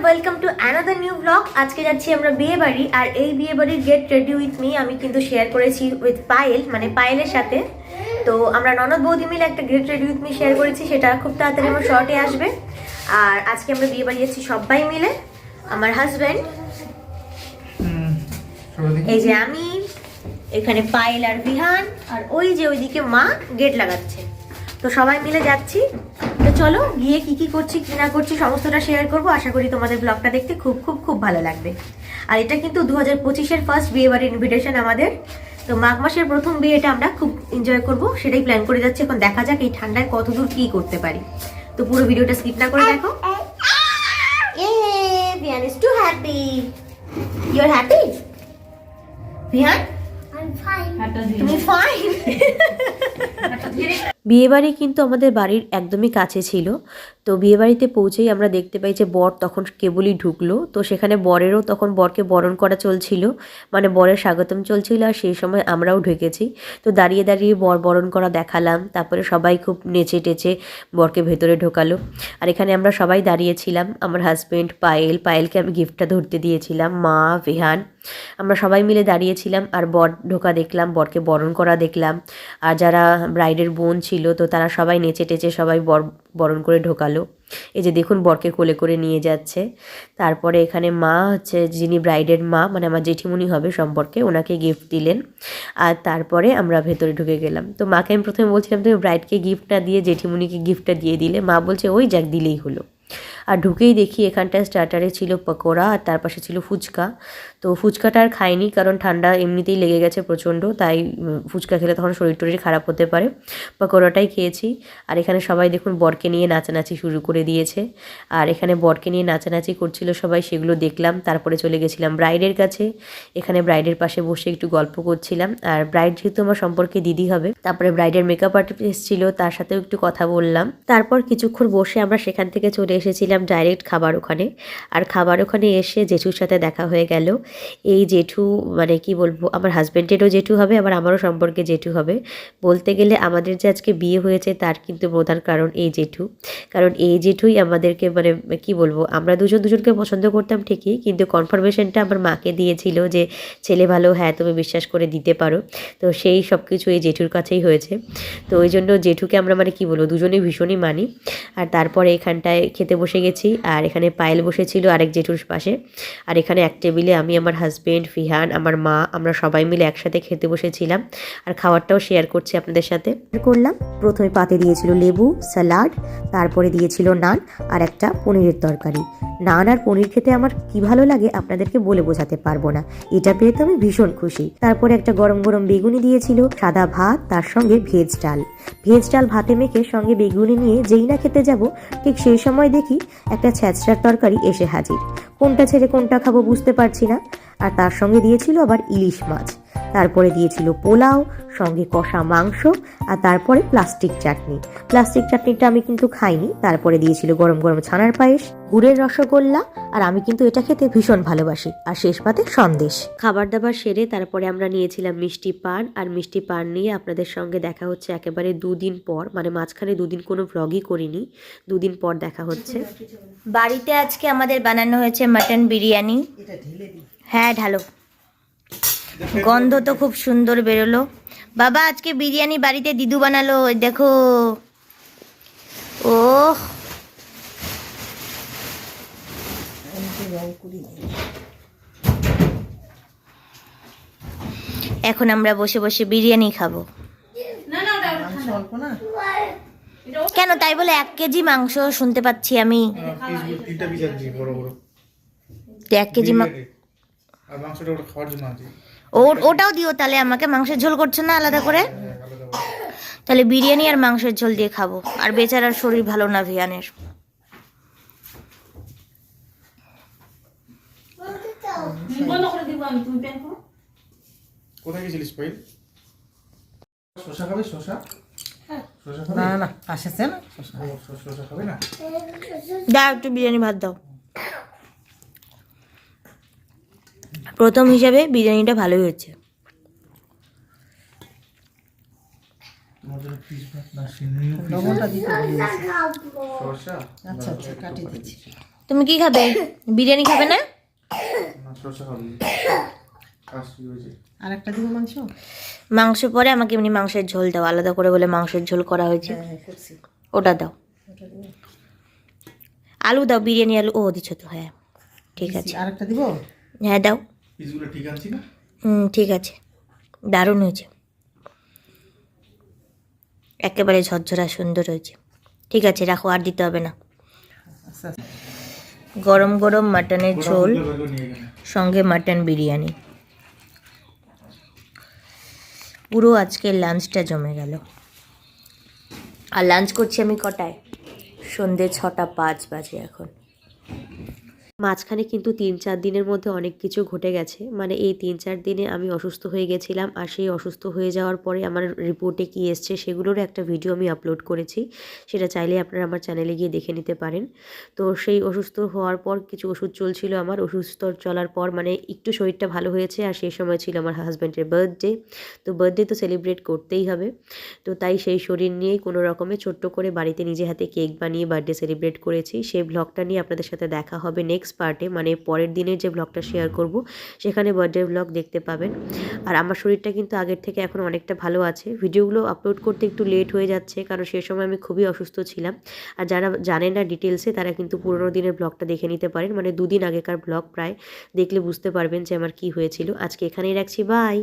Welcome to another new blog. আজকে যাচ্ছি আমরা বিয়ে বাড়ি, আর এই বিয়ে বাড়ির গেট রেডি উইথ মি আমি কিন্তু শেয়ার করেছি উইথ পায়েল, মানে পায়েলের সাথে। তো আমরা ননদ বৌদি মিলে একটা get ready with me share করেছি, সেটা খুব তাড়াতাড়ি আমার শর্টে আসবে। আর আজকে আমরা বিয়ে বাড়ি যাচ্ছি সবাই মিলে, আমার হাজব্যান্ড, এই যে আমি, এখানে পায়েল আর বিহান, আর ওই যে ওইদিকে মা গেট লাগাচ্ছে। তো সবাই মিলে যাচ্ছি। তো চলো গিয়ে কি কি করছি কি না করছি সমস্তটা শেয়ার করবো। আশা করি তোমাদের ব্লগটা দেখতে খুব খুব খুব ভালো লাগবে। আর এটা কিন্তু 2025-এর ফার্স্ট বিয়ে বাড়ির ইনভিটেশন আমাদের। তো মাঘ মাসের প্রথম বিয়েটা আমরা খুব এনজয় করব, সেটাই প্ল্যান করে যাচ্ছি। এখন দেখা যাক এই ঠান্ডায় কতদূর কি করতে পারি। তো পুরো ভিডিওটা স্কিপ না করে দেখো। Vihaan is too happy. You are happy Vihaan? তুমি ফাইন। বিয়েবাড়ি কিন্তু আমাদের বাড়ির একদমই কাছে ছিল। তো বিয়েবাড়িতে পৌঁছেই আমরা দেখতে পাই যে বর তখন কেবলই ঢুকলো। তো সেখানে বরেরও তখন বরকে বরণ করা চলছিল, মানে বরের স্বাগতম চলছিল। আর সেই সময় আমরাও ঢুকেছি। তো দাঁড়িয়ে দাঁড়িয়ে বর বরণ করা দেখালাম। তারপরে সবাই খুব নেচে টেচে বরকে ভেতরে ঢোকালো। আর এখানে আমরা সবাই দাঁড়িয়েছিলাম, আমার হাজব্যান্ড, পায়েলকে আমি গিফটটা ধরতে দিয়েছিলাম, মা, ভিহান, আমরা সবাই মিলে দাঁড়িয়েছিলাম। আর বর ঢোকা দেখলাম, বরকে বরণ করা দেখলাম। আর যারা ব্রাইডের বোন ছিল তো তারা সবাই নেচে টেচে সবাই বরণ করে ঢোকালো। এই যে দেখুন বরকে কোলে করে নিয়ে যাচ্ছে। তারপরে এখানে মা হচ্ছে, যিনি ব্রাইডের মা, মানে আমার জেঠিমণি হবে সম্পর্কে, ওনাকে গিফট দিলেন। আর তারপরে আমরা ভেতরে ঢুকে গেলাম। তো মাকে আমি প্রথমে বলছিলাম তুমি ব্রাইডকে গিফট না দিয়ে জেঠিমণিকে গিফটটা দিয়ে দিলে। মা বলছে ওই যাক, দিলেই হলো। আর ঢুকেই দেখি এখানটায় স্টার্টারে ছিল পকোড়া, আর তার পাশে ছিল ফুচকা। তো ফুচকাটা আর খাইনি, কারণ ঠান্ডা এমনিতেই লেগে গেছে প্রচণ্ড, তাই ফুচকা খেলে তখন শরীর টরীর খারাপ হতে পারে। পকোড়াটাই খেয়েছি। আর এখানে সবাই দেখুন বরকে নিয়ে নাচানাচি শুরু করে দিয়েছে। আর এখানে বরকে নিয়ে নাচানাচি করছিল সবাই, সেগুলো দেখলাম। তারপরে চলে গেছিলাম ব্রাইডের কাছে। এখানে ব্রাইডের পাশে বসে একটু গল্প করছিলাম। আর ব্রাইড যেহেতু আমার সম্পর্কে দিদি হবে, তারপরে ব্রাইডের মেকআপ আর্টিস্ট ছিল, তার সাথেও একটু কথা বললাম। তারপর কিছুক্ষণ বসে আমরা সেখান থেকে চলে এসেছিলাম ডাইরেক্ট খাবার ওখানে। আর খাবার ওখানে এসে জেঠুর সাথে দেখা হয়ে গেল। এই জেঠু মানে কি বলবো, আমার হাজব্যান্ডেরও জেঠু হবে, আবার আমারও সম্পর্কে জেঠু হবে। বলতে গেলে আমাদের যে আজকে বিয়ে হয়েছে তার কিন্তু প্রধান কারণ এই জেঠু। কারণ এই জেঠুই আমাদেরকে মানে কি বলবো, আমরা দুজনকে পছন্দ করতাম ঠিকই, কিন্তু কনফার্মেশনটা আমার মাকে দিয়েছিল যে ছেলে ভালো, হ্যাঁ তুমি বিশ্বাস করে দিতে পারো। তো সেই সব কিছু এই জেঠুর কাছেই হয়েছে। তো ওই জন্য জেঠুকে আমরা মানে কি বলবো, দুজনেই ভীষণই মানি। আর তারপরে এখানটায় খেতে বসে গেছি। আর এখানে পায়েল বসেছিল আরেক জেঠুর পাশে। আর এখানে এক টেবিলে আমি, আমার হাজব্যান্ড, ফিহান, আমার মা, আমরা সবাই মিলে একসাথে খেতে বসেছিলাম। আর খাবারটাও শেয়ার করছি আপনাদের সাথে। করলাম প্রথমে পাতে দিয়েছিল লেবু, স্যালাড, তারপরে দিয়েছিল নান আর একটা পনিরের তরকারি। নান আর পনির খেতে আমার কি ভালো লাগে আপনাদেরকে বলে বোঝাতে পারবো না। এটা পেয়ে তো আমি ভীষণ খুশি। তারপরে একটা গরম গরম বেগুনি দিয়েছিল, সাদা ভাত, তার সঙ্গে ভেজ ডাল ভাতে মেখে সঙ্গে বেগুনি নিয়ে যেই না খেতে যাব, ঠিক সেই সময় দেখি একটা ছ্যাঁচড়ার তরকারি এসে হাজির। কোনটা ছেড়ে কোনটা খাবো বুঝতে পারছি না। আর তার সঙ্গে দিয়েছিল আবার ইলিশ মাছ। তারপরে দিয়েছিল পোলাও, সঙ্গে কষা মাংস, আর তারপরে প্লাস্টিক চাটনিটা আমি কিন্তু খাইনি। তারপরে দিয়েছিল গরম গরম ছানার পায়েস, গুড়ের রসগোল্লা, আর আমি কিন্তু এটা খেতে ভীষণ ভালোবাসি। আর শেষ পাতে সন্দেশ। খাবার দাবার সেরে তারপরে আমরা নিয়েছিলাম মিষ্টি পান। আর মিষ্টি পান নিয়ে আপনাদের সঙ্গে দেখা হচ্ছে একেবারে 2 দিন পর, মানে মাঝখানে 2 দিন কোনো ভ্লগই করিনি, 2 দিন পর দেখা হচ্ছে। বাড়িতে আজকে আমাদের বানানো হয়েছে মাটন বিরিয়ানি। হ্যাঁ ঢালো, গন্ধ তো খুব সুন্দর বেরোলো। বাবা আজকে বিরিয়ানি বাড়িতে দিদু বানালো, দেখো। ও এখন আমরা বসে বসে বিরিয়ানি খাবো। কেন তাই বলে 1 কেজি মাংস শুনতে পাচ্ছি আমি। 1 কেজি ওটাও দিও তাহলে আমাকে। মাংসের ঝোল করছো না আলাদা করে? তাহলে বিরিয়ানি আর মাংসের ঝোল দিয়ে খাবো। আর বেচারার শরীর ভালো না ভিয়ানের। কোথায় গেছিলিস পাইল? শশা খাবে? শশা? না না আসছে না, শশা খাবে না? দাও একটু বিরিয়ানি ভাত দাও। প্রথম হিসাবে বিরিয়ানিটা ভালোই হয়েছে। লবণটা দিতে ভুলে গেছি। শশা? আচ্ছা আচ্ছা কাটিয়ে দিচ্ছি। তুমি কি খাবে? বিরিয়ানি খাবে না? না শসা খাবি কাশি হয়েছে আর একটা দিব মাংস। মাংস পরে আমাকে এমনি মাংসের ঝোল দাও, আলাদা করে বলে মাংসের ঝোল করা হয়েছে, হ্যাঁ করছি। ওটা দাও। ওটা দিব। আলু দাও, বিরিয়ানি আলু, ও দিচ্ছ তো, হ্যাঁ ঠিক আছে, আর একটা দিব। হ্যাঁ দাও। পিসগুলো ঠিক আনছি না? ঠিক আছে, দারুণ হয়েছে, একেবারে ঝরঝরা সুন্দর হয়েছে। ঠিক আছে রাখো, আর দিতে হবে না। আচ্ছা গরম গরম মাটনের ঝোল ওগুলো বের করে নিয়ে গেলে সঙ্গে মাটন বিরিয়ানি, পুরো আজকে লাঞ্চটা জমে গেল। আর লাঞ্চ করছি আমি কটায়? সন্ধে 6:05 বাজে এখন। মাঝখানে কিন্তু 3-4 দিনের মধ্যে অনেক কিছু ঘটে গেছে, মানে এই 3-4 দিনে আমি অসুস্থ হয়ে গেছিলাম, আর সেই অসুস্থ হয়ে যাওয়ার পরে আমার রিপোর্টে কী এসছে সেগুলোরও একটা ভিডিও আমি আপলোড করেছি, সেটা চাইলে আপনারা আমার চ্যানেলে গিয়ে দেখে নিতে পারেন। তো সেই অসুস্থ হওয়ার পর কিছু ওষুধ চলছিল আমার, অসুস্থ চলার পর মানে একটু শরীরটা ভালো হয়েছে, আর সেই সময় ছিল আমার হাজব্যান্ডের বার্থডে, তো বার্থডে তো সেলিব্রেট করতেই হবে। তো তাই সেই শরীর নিয়েই কোনো রকমে ছোট্ট করে বাড়িতে নিজে হাতে কেক বানিয়ে বার্থডে সেলিব্রেট করেছি। সেই ব্লগটা নিয়ে আপনাদের সাথে দেখা হবে নেক্সট পার্টে, মানে পরের দিনের যে ব্লগটা শেয়ার করব সেখানে বার্থডে ব্লগ দেখতে পাবেন। আর আমার শরীরটা কিন্তু আগের থেকে এখন অনেকটা ভালো আছে, ভিডিওগুলো আপলোড করতে একটু লেট হয়ে যাচ্ছে কারণ সে সময় আমি খুবই অসুস্থ ছিলাম। আর যারা জানেন না ডিটেলসে তারা কিন্তু পুরোনো দিনের ব্লগটা দেখে নিতে পারেন, মানে 2 দিন আগেকার ব্লগ প্রায়, দেখলে বুঝতে পারবেন যে আমার কি হয়েছিল। আজকে এখানেই রাখছি, বাই।